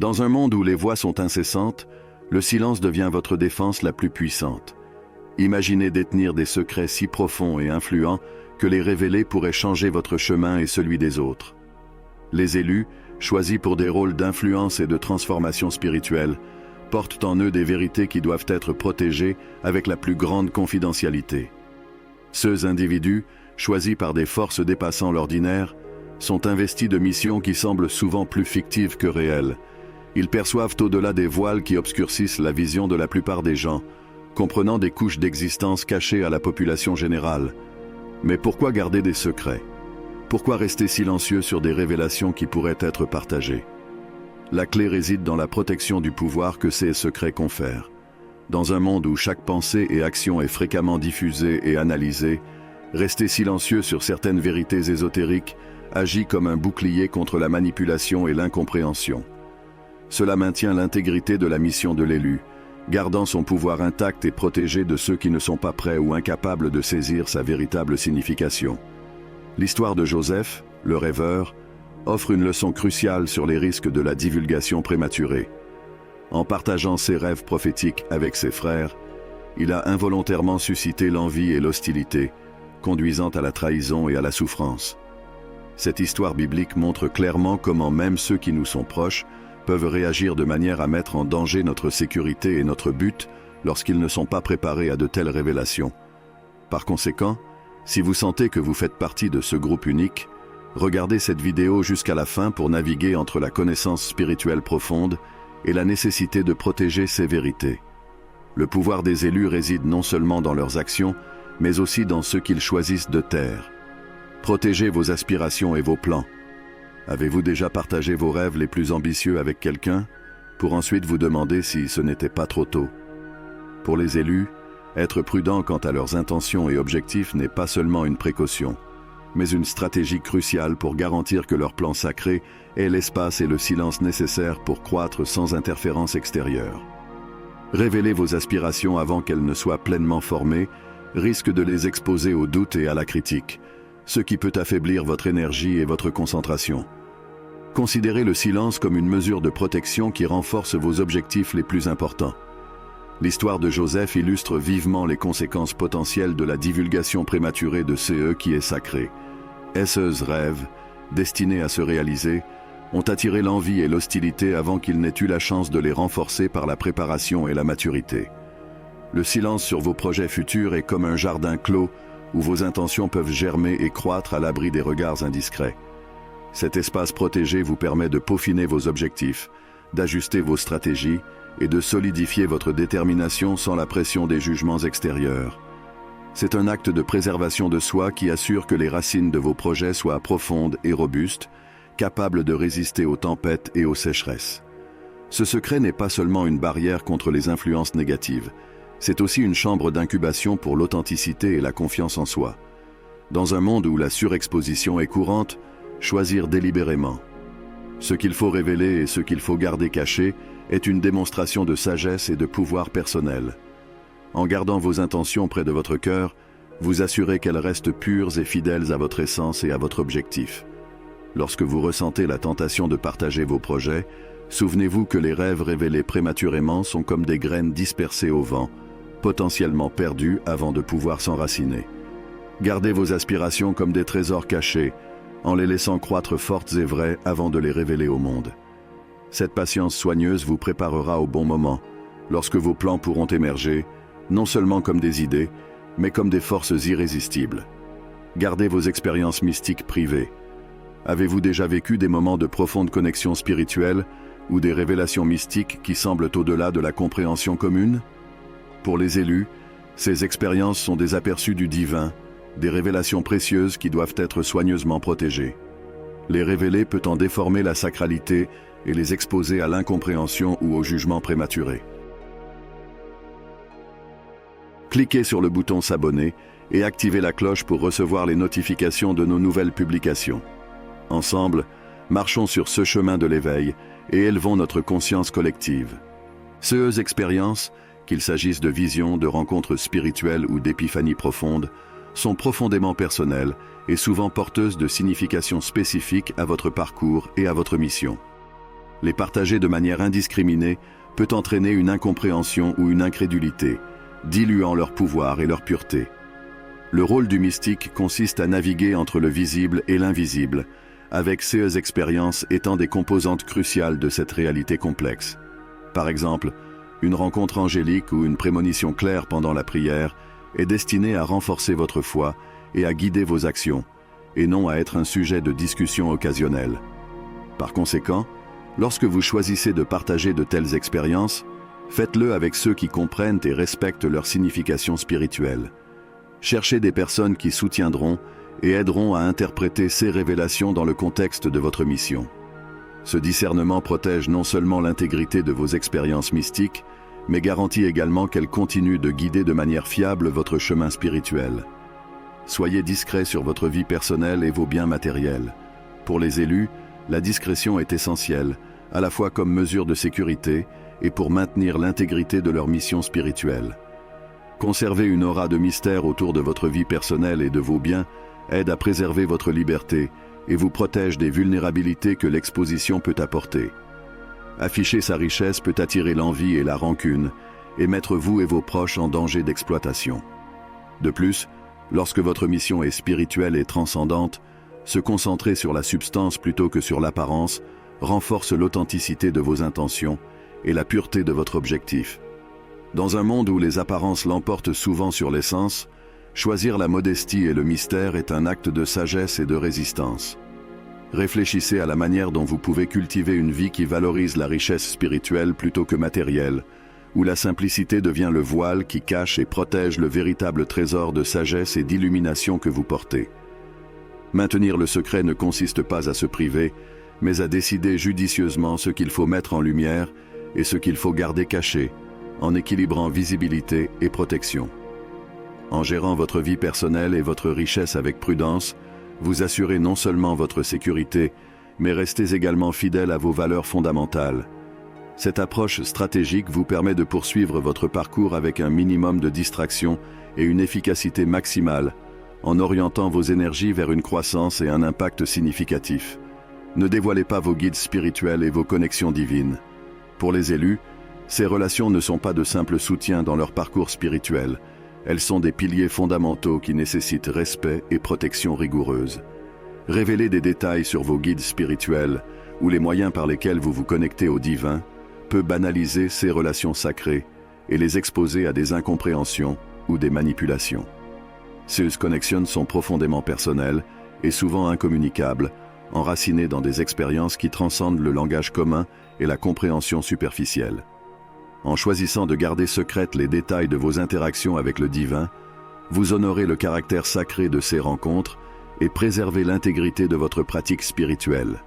Dans un monde où les voix sont incessantes, le silence devient votre défense la plus puissante. Imaginez détenir des secrets si profonds et influents que les révéler pourrait changer votre chemin et celui des autres. Les élus, choisis pour des rôles d'influence et de transformation spirituelle, portent en eux des vérités qui doivent être protégées avec la plus grande confidentialité. Ceux individus, choisis par des forces dépassant l'ordinaire, sont investis de missions qui semblent souvent plus fictives que réelles. Ils perçoivent au-delà des voiles qui obscurcissent la vision de la plupart des gens, comprenant des couches d'existence cachées à la population générale. Mais pourquoi garder des secrets? Pourquoi rester silencieux sur des révélations qui pourraient être partagées? La clé réside dans la protection du pouvoir que ces secrets confèrent. Dans un monde où chaque pensée et action est fréquemment diffusée et analysée, rester silencieux sur certaines vérités ésotériques agit comme un bouclier contre la manipulation et l'incompréhension. Cela maintient l'intégrité de la mission de l'élu, gardant son pouvoir intact et protégé de ceux qui ne sont pas prêts ou incapables de saisir sa véritable signification. L'histoire de Joseph, le rêveur, offre une leçon cruciale sur les risques de la divulgation prématurée. En partageant ses rêves prophétiques avec ses frères, il a involontairement suscité l'envie et l'hostilité, conduisant à la trahison et à la souffrance. Cette histoire biblique montre clairement comment même ceux qui nous sont proches peuvent réagir de manière à mettre en danger notre sécurité et notre but lorsqu'ils ne sont pas préparés à de telles révélations. Par conséquent, si vous sentez que vous faites partie de ce groupe unique, regardez cette vidéo jusqu'à la fin pour naviguer entre la connaissance spirituelle profonde et la nécessité de protéger ces vérités. Le pouvoir des élus réside non seulement dans leurs actions, mais aussi dans ceux qu'ils choisissent de taire. Protégez vos aspirations et vos plans. Avez-vous déjà partagé vos rêves les plus ambitieux avec quelqu'un, pour ensuite vous demander si ce n'était pas trop tôt? Pour les élus, être prudent quant à leurs intentions et objectifs n'est pas seulement une précaution, mais une stratégie cruciale pour garantir que leur plan sacré ait l'espace et le silence nécessaires pour croître sans interférence extérieure. Révéler vos aspirations avant qu'elles ne soient pleinement formées risque de les exposer au doute et à la critique, ce qui peut affaiblir votre énergie et votre concentration. Considérez le silence comme une mesure de protection qui renforce vos objectifs les plus importants. L'histoire de Joseph illustre vivement les conséquences potentielles de la divulgation prématurée de ce qui est sacré. Ces rêves, destinés à se réaliser, ont attiré l'envie et l'hostilité avant qu'ils n'aient eu la chance de les renforcer par la préparation et la maturité. Le silence sur vos projets futurs est comme un jardin clos où vos intentions peuvent germer et croître à l'abri des regards indiscrets. Cet espace protégé vous permet de peaufiner vos objectifs, d'ajuster vos stratégies et de solidifier votre détermination sans la pression des jugements extérieurs. C'est un acte de préservation de soi qui assure que les racines de vos projets soient profondes et robustes, capables de résister aux tempêtes et aux sécheresses. Ce secret n'est pas seulement une barrière contre les influences négatives, c'est aussi une chambre d'incubation pour l'authenticité et la confiance en soi. Dans un monde où la surexposition est courante, choisir délibérément. Ce qu'il faut révéler et ce qu'il faut garder caché est une démonstration de sagesse et de pouvoir personnel. En gardant vos intentions près de votre cœur, vous assurez qu'elles restent pures et fidèles à votre essence et à votre objectif. Lorsque vous ressentez la tentation de partager vos projets, souvenez-vous que les rêves révélés prématurément sont comme des graines dispersées au vent, potentiellement perdues avant de pouvoir s'enraciner. Gardez vos aspirations comme des trésors cachés, en les laissant croître fortes et vraies avant de les révéler au monde. Cette patience soigneuse vous préparera au bon moment, lorsque vos plans pourront émerger, non seulement comme des idées, mais comme des forces irrésistibles. Gardez vos expériences mystiques privées. Avez-vous déjà vécu des moments de profonde connexion spirituelle ou des révélations mystiques qui semblent au-delà de la compréhension commune? Pour les élus, ces expériences sont des aperçus du divin, des révélations précieuses qui doivent être soigneusement protégées. Les révéler peut en déformer la sacralité et les exposer à l'incompréhension ou au jugement prématuré. Cliquez sur le bouton s'abonner et activez la cloche pour recevoir les notifications de nos nouvelles publications. Ensemble, marchons sur ce chemin de l'éveil et élevons notre conscience collective. Ces expériences, qu'il s'agisse de visions, de rencontres spirituelles ou d'épiphanies profondes, sont profondément personnelles et souvent porteuses de significations spécifiques à votre parcours et à votre mission. Les partager de manière indiscriminée peut entraîner une incompréhension ou une incrédulité, diluant leur pouvoir et leur pureté. Le rôle du mystique consiste à naviguer entre le visible et l'invisible, avec ces expériences étant des composantes cruciales de cette réalité complexe. Par exemple, une rencontre angélique ou une prémonition claire pendant la prière est destinée à renforcer votre foi et à guider vos actions, et non à être un sujet de discussion occasionnelle. Par conséquent, lorsque vous choisissez de partager de telles expériences, faites-le avec ceux qui comprennent et respectent leur signification spirituelle. Cherchez des personnes qui soutiendront et aideront à interpréter ces révélations dans le contexte de votre mission. Ce discernement protège non seulement l'intégrité de vos expériences mystiques, mais garantit également qu'elles continuent de guider de manière fiable votre chemin spirituel. Soyez discret sur votre vie personnelle et vos biens matériels. Pour les élus, la discrétion est essentielle, à la fois comme mesure de sécurité et pour maintenir l'intégrité de leur mission spirituelle. Conserver une aura de mystère autour de votre vie personnelle et de vos biens aide à préserver votre liberté et vous protège des vulnérabilités que l'exposition peut apporter. Afficher sa richesse peut attirer l'envie et la rancune et mettre vous et vos proches en danger d'exploitation. De plus, lorsque votre mission est spirituelle et transcendante, se concentrer sur la substance plutôt que sur l'apparence renforce l'authenticité de vos intentions et la pureté de votre objectif. Dans un monde où les apparences l'emportent souvent sur l'essence, choisir la modestie et le mystère est un acte de sagesse et de résistance. Réfléchissez à la manière dont vous pouvez cultiver une vie qui valorise la richesse spirituelle plutôt que matérielle, où la simplicité devient le voile qui cache et protège le véritable trésor de sagesse et d'illumination que vous portez. Maintenir le secret ne consiste pas à se priver, mais à décider judicieusement ce qu'il faut mettre en lumière et ce qu'il faut garder caché, en équilibrant visibilité et protection. En gérant votre vie personnelle et votre richesse avec prudence, vous assurez non seulement votre sécurité, mais restez également fidèle à vos valeurs fondamentales. Cette approche stratégique vous permet de poursuivre votre parcours avec un minimum de distraction et une efficacité maximale, en orientant vos énergies vers une croissance et un impact significatif. Ne dévoilez pas vos guides spirituels et vos connexions divines. Pour les élus, ces relations ne sont pas de simples soutiens dans leur parcours spirituel. Elles sont des piliers fondamentaux qui nécessitent respect et protection rigoureuse. Révéler des détails sur vos guides spirituels ou les moyens par lesquels vous vous connectez au divin peut banaliser ces relations sacrées et les exposer à des incompréhensions ou des manipulations. Ces connexions sont profondément personnelles et souvent incommunicables, enracinées dans des expériences qui transcendent le langage commun et la compréhension superficielle. En choisissant de garder secrètes les détails de vos interactions avec le divin, vous honorez le caractère sacré de ces rencontres et préservez l'intégrité de votre pratique spirituelle.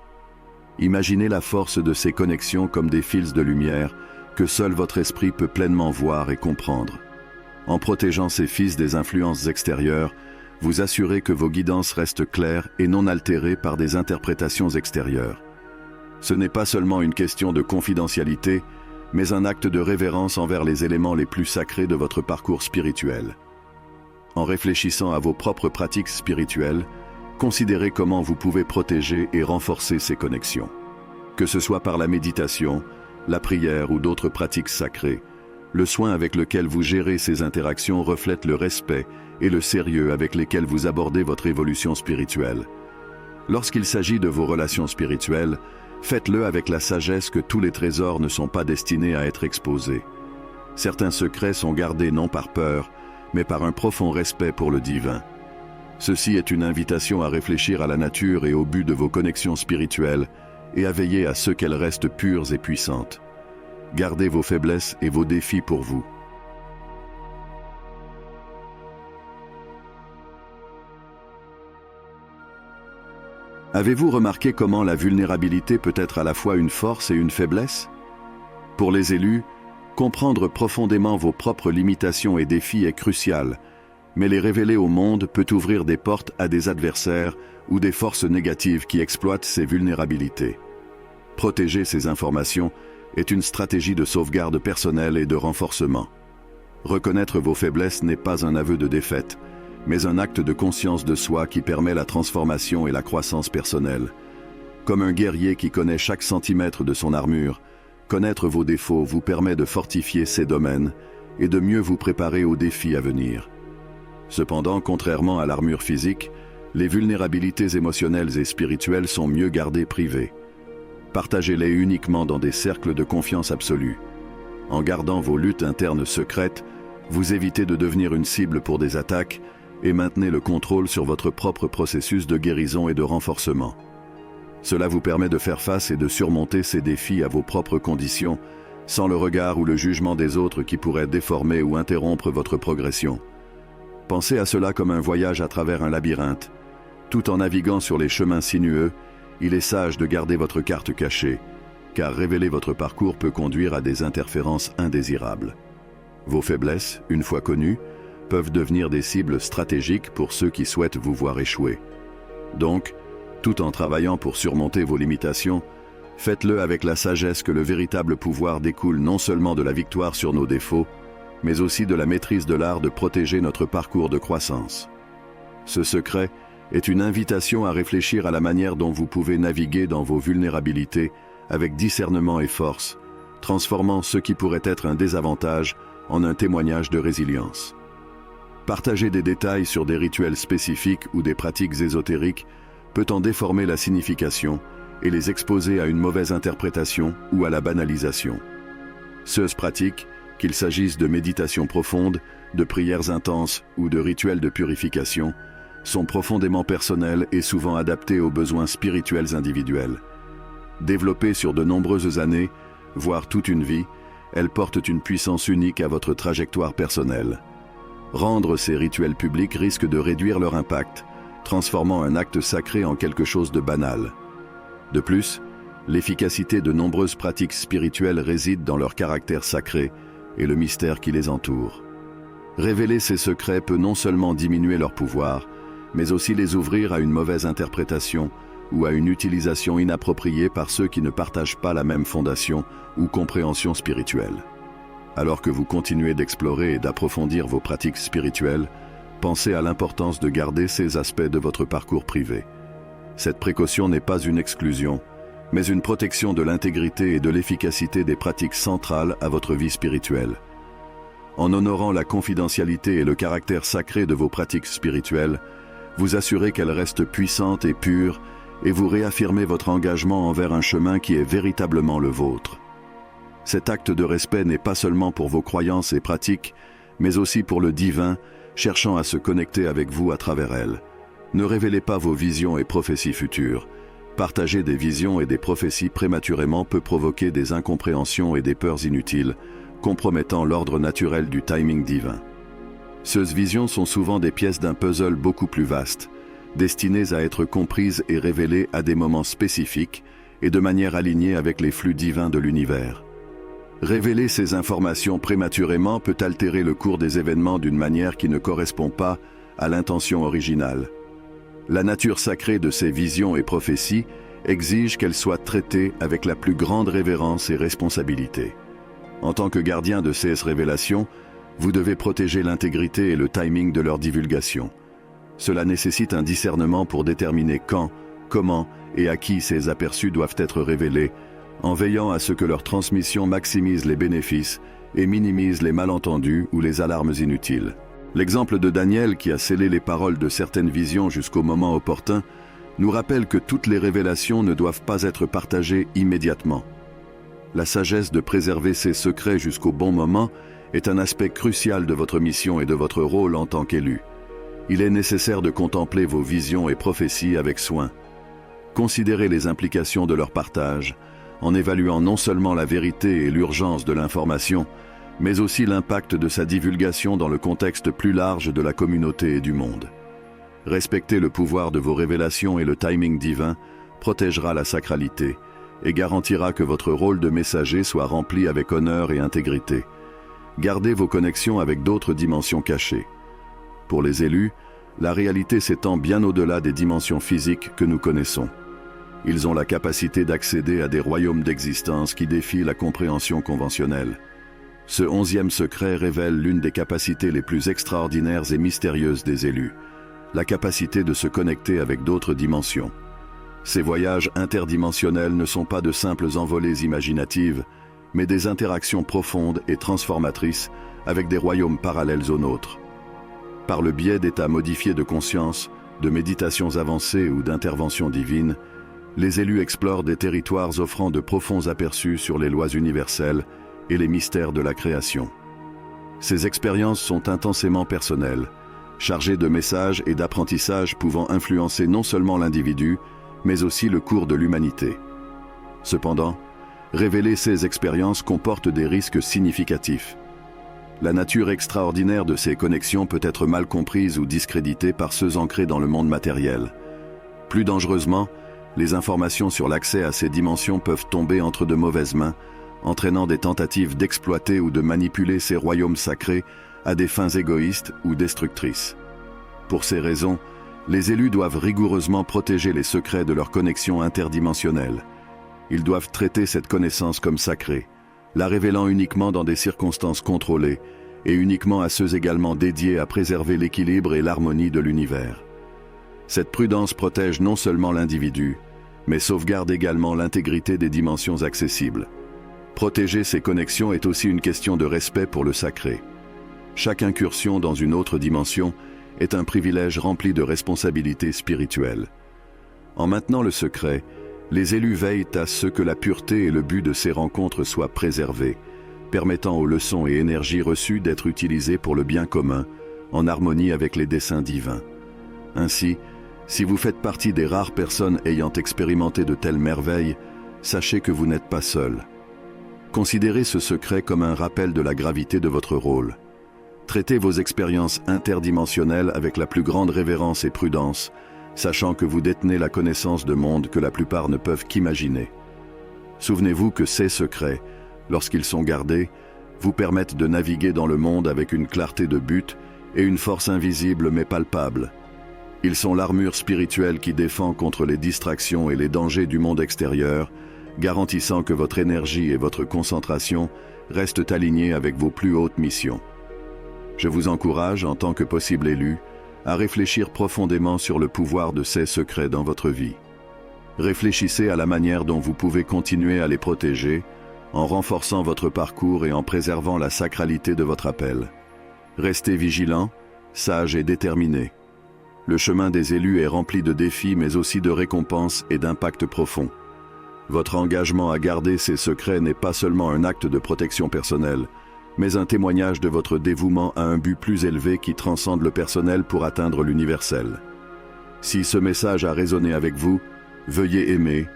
Imaginez la force de ces connexions comme des fils de lumière que seul votre esprit peut pleinement voir et comprendre. En protégeant ces fils des influences extérieures, vous assurez que vos guidances restent claires et non altérées par des interprétations extérieures. Ce n'est pas seulement une question de confidentialité, mais un acte de révérence envers les éléments les plus sacrés de votre parcours spirituel. En réfléchissant à vos propres pratiques spirituelles, considérez comment vous pouvez protéger et renforcer ces connexions. Que ce soit par la méditation, la prière ou d'autres pratiques sacrées, le soin avec lequel vous gérez ces interactions reflète le respect et le sérieux avec lesquels vous abordez votre évolution spirituelle. Lorsqu'il s'agit de vos relations spirituelles, faites-le avec la sagesse que tous les trésors ne sont pas destinés à être exposés. Certains secrets sont gardés non par peur, mais par un profond respect pour le divin. Ceci est une invitation à réfléchir à la nature et au but de vos connexions spirituelles et à veiller à ce qu'elles restent pures et puissantes. Gardez vos faiblesses et vos défis pour vous. Avez-vous remarqué comment la vulnérabilité peut être à la fois une force et une faiblesse? Pour les élus, comprendre profondément vos propres limitations et défis est crucial, mais les révéler au monde peut ouvrir des portes à des adversaires ou des forces négatives qui exploitent ces vulnérabilités. Protéger ces informations est une stratégie de sauvegarde personnelle et de renforcement. Reconnaître vos faiblesses n'est pas un aveu de défaite, mais un acte de conscience de soi qui permet la transformation et la croissance personnelle. Comme un guerrier qui connaît chaque centimètre de son armure, connaître vos défauts vous permet de fortifier ces domaines et de mieux vous préparer aux défis à venir. Cependant, contrairement à l'armure physique, les vulnérabilités émotionnelles et spirituelles sont mieux gardées privées. Partagez-les uniquement dans des cercles de confiance absolue. En gardant vos luttes internes secrètes, vous évitez de devenir une cible pour des attaques et maintenez le contrôle sur votre propre processus de guérison et de renforcement. Cela vous permet de faire face et de surmonter ces défis à vos propres conditions, sans le regard ou le jugement des autres qui pourraient déformer ou interrompre votre progression. Pensez à cela comme un voyage à travers un labyrinthe. Tout en naviguant sur les chemins sinueux, il est sage de garder votre carte cachée, car révéler votre parcours peut conduire à des interférences indésirables. Vos faiblesses, une fois connues, peuvent devenir des cibles stratégiques pour ceux qui souhaitent vous voir échouer. Donc, tout en travaillant pour surmonter vos limitations, faites-le avec la sagesse que le véritable pouvoir découle non seulement de la victoire sur nos défauts, mais aussi de la maîtrise de l'art de protéger notre parcours de croissance. Ce secret est une invitation à réfléchir à la manière dont vous pouvez naviguer dans vos vulnérabilités avec discernement et force, transformant ce qui pourrait être un désavantage en un témoignage de résilience. Partager des détails sur des rituels spécifiques ou des pratiques ésotériques peut en déformer la signification et les exposer à une mauvaise interprétation ou à la banalisation. Ces pratiques, qu'il s'agisse de méditation profonde, de prières intenses ou de rituels de purification, sont profondément personnelles et souvent adaptées aux besoins spirituels individuels. Développées sur de nombreuses années, voire toute une vie, elles portent une puissance unique à votre trajectoire personnelle. Rendre ces rituels publics risque de réduire leur impact, transformant un acte sacré en quelque chose de banal. De plus, l'efficacité de nombreuses pratiques spirituelles réside dans leur caractère sacré et le mystère qui les entoure. Révéler ces secrets peut non seulement diminuer leur pouvoir, mais aussi les ouvrir à une mauvaise interprétation ou à une utilisation inappropriée par ceux qui ne partagent pas la même fondation ou compréhension spirituelle. Alors que vous continuez d'explorer et d'approfondir vos pratiques spirituelles, pensez à l'importance de garder ces aspects de votre parcours privé. Cette précaution n'est pas une exclusion, mais une protection de l'intégrité et de l'efficacité des pratiques centrales à votre vie spirituelle. En honorant la confidentialité et le caractère sacré de vos pratiques spirituelles, vous assurez qu'elles restent puissantes et pures et vous réaffirmez votre engagement envers un chemin qui est véritablement le vôtre. Cet acte de respect n'est pas seulement pour vos croyances et pratiques, mais aussi pour le divin, cherchant à se connecter avec vous à travers elles. Ne révélez pas vos visions et prophéties futures. Partager des visions et des prophéties prématurément peut provoquer des incompréhensions et des peurs inutiles, compromettant l'ordre naturel du timing divin. Ces visions sont souvent des pièces d'un puzzle beaucoup plus vaste, destinées à être comprises et révélées à des moments spécifiques et de manière alignée avec les flux divins de l'univers. Révéler ces informations prématurément peut altérer le cours des événements d'une manière qui ne correspond pas à l'intention originale. La nature sacrée de ces visions et prophéties exige qu'elles soient traitées avec la plus grande révérence et responsabilité. En tant que gardien de ces révélations, vous devez protéger l'intégrité et le timing de leur divulgation. Cela nécessite un discernement pour déterminer quand, comment et à qui ces aperçus doivent être révélés, en veillant à ce que leur transmission maximise les bénéfices et minimise les malentendus ou les alarmes inutiles. L'exemple de Daniel qui a scellé les paroles de certaines visions jusqu'au moment opportun nous rappelle que toutes les révélations ne doivent pas être partagées immédiatement. La sagesse de préserver ces secrets jusqu'au bon moment est un aspect crucial de votre mission et de votre rôle en tant qu'élu. Il est nécessaire de contempler vos visions et prophéties avec soin. Considérez les implications de leur partage, en évaluant non seulement la vérité et l'urgence de l'information, mais aussi l'impact de sa divulgation dans le contexte plus large de la communauté et du monde. Respecter le pouvoir de vos révélations et le timing divin protégera la sacralité et garantira que votre rôle de messager soit rempli avec honneur et intégrité. Gardez vos connexions avec d'autres dimensions cachées. Pour les élus, la réalité s'étend bien au-delà des dimensions physiques que nous connaissons. Ils ont la capacité d'accéder à des royaumes d'existence qui défient la compréhension conventionnelle. Ce 11e secret révèle l'une des capacités les plus extraordinaires et mystérieuses des élus, la capacité de se connecter avec d'autres dimensions. Ces voyages interdimensionnels ne sont pas de simples envolées imaginatives, mais des interactions profondes et transformatrices avec des royaumes parallèles aux nôtres. Par le biais d'états modifiés de conscience, de méditations avancées ou d'interventions divines, les élus explorent des territoires offrant de profonds aperçus sur les lois universelles et les mystères de la création. Ces expériences sont intensément personnelles, chargées de messages et d'apprentissages pouvant influencer non seulement l'individu, mais aussi le cours de l'humanité. Cependant, révéler ces expériences comporte des risques significatifs. La nature extraordinaire de ces connexions peut être mal comprise ou discréditée par ceux ancrés dans le monde matériel. Plus dangereusement, les informations sur l'accès à ces dimensions peuvent tomber entre de mauvaises mains, entraînant des tentatives d'exploiter ou de manipuler ces royaumes sacrés à des fins égoïstes ou destructrices. Pour ces raisons, les élus doivent rigoureusement protéger les secrets de leurs connexions interdimensionnelles. Ils doivent traiter cette connaissance comme sacrée, la révélant uniquement dans des circonstances contrôlées et uniquement à ceux également dédiés à préserver l'équilibre et l'harmonie de l'univers. Cette prudence protège non seulement l'individu, mais sauvegarde également l'intégrité des dimensions accessibles. Protéger ces connexions est aussi une question de respect pour le sacré. Chaque incursion dans une autre dimension est un privilège rempli de responsabilités spirituelles. En maintenant le secret, les élus veillent à ce que la pureté et le but de ces rencontres soient préservés, permettant aux leçons et énergies reçues d'être utilisées pour le bien commun, en harmonie avec les desseins divins. Ainsi, si vous faites partie des rares personnes ayant expérimenté de telles merveilles, sachez que vous n'êtes pas seul. Considérez ce secret comme un rappel de la gravité de votre rôle. Traitez vos expériences interdimensionnelles avec la plus grande révérence et prudence, sachant que vous détenez la connaissance de mondes que la plupart ne peuvent qu'imaginer. Souvenez-vous que ces secrets, lorsqu'ils sont gardés, vous permettent de naviguer dans le monde avec une clarté de but et une force invisible mais palpable. Ils sont l'armure spirituelle qui défend contre les distractions et les dangers du monde extérieur, garantissant que votre énergie et votre concentration restent alignées avec vos plus hautes missions. Je vous encourage, en tant que possible élu, à réfléchir profondément sur le pouvoir de ces secrets dans votre vie. Réfléchissez à la manière dont vous pouvez continuer à les protéger, en renforçant votre parcours et en préservant la sacralité de votre appel. Restez vigilant, sage et déterminé. Le chemin des élus est rempli de défis mais aussi de récompenses et d'impacts profonds. Votre engagement à garder ces secrets n'est pas seulement un acte de protection personnelle, mais un témoignage de votre dévouement à un but plus élevé qui transcende le personnel pour atteindre l'universel. Si ce message a résonné avec vous, veuillez aimer,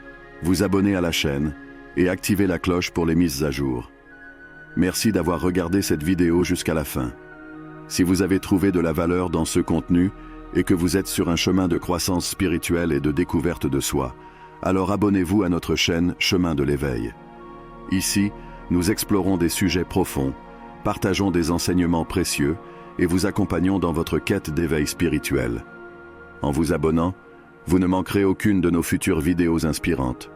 vous abonner à la chaîne et activer la cloche pour les mises à jour. Merci d'avoir regardé cette vidéo jusqu'à la fin. Si vous avez trouvé de la valeur dans ce contenu et que vous êtes sur un chemin de croissance spirituelle et de découverte de soi, alors abonnez-vous à notre chaîne Chemin de l'éveil. Ici, nous explorons des sujets profonds, partageons des enseignements précieux et vous accompagnons dans votre quête d'éveil spirituel. En vous abonnant, vous ne manquerez aucune de nos futures vidéos inspirantes.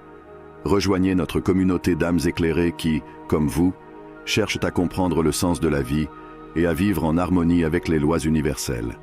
Rejoignez notre communauté d'âmes éclairées qui, comme vous, cherchent à comprendre le sens de la vie et à vivre en harmonie avec les lois universelles.